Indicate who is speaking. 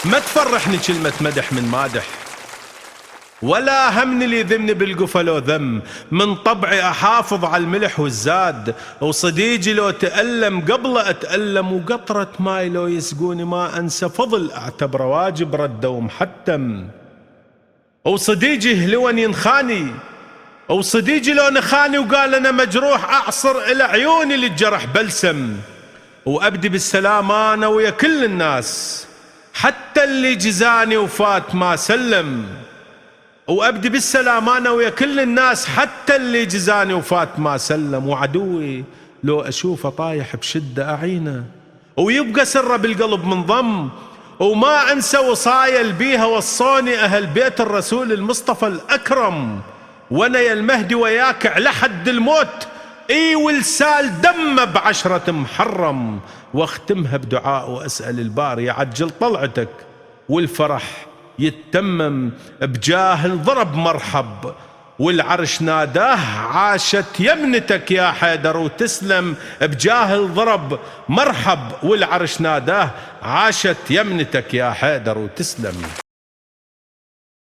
Speaker 1: ما تفرحني كلمة مدح من مادح، ولا همني اللي يذمني بالقفا لو ذم. من طبعي احافظ على الملح والزاد، وصديقي لو تألم قبله اتألم، وقطرة ماي لو يسقوني ما انسى فضل اعتبره واجب رده ومحتم. وصديقي هلون ينخاني، وصديقي لو نخاني وقال انا مجروح اعصر الى عيوني للجرح بلسم. وابدي بالسلام انا ويا كل الناس، حتى اللي جزاني وفات ما سلم. وابدي بالسلام انا ويا كل الناس، حتى اللي جزاني وفات ما سلم. وعدوي لو اشوفه طايح بشده اعينه، ويبقى سره بالقلب منضم. وما انسى وصايا البيها وصوني اهل بيت الرسول المصطفى الاكرم. وانا يا المهدي وياك على حد الموت، اي والسال دمه بعشرة محرم. واختمها بدعاء واسال الباري يعجل طلعتك، والفرح يتمم بجاه الضرب مرحب. والعرش ناداه عاشت يمنتك يا حيدر وتسلم، بجاه الضرب مرحب. والعرش ناداه عاشت يمنتك يا حيدر وتسلم.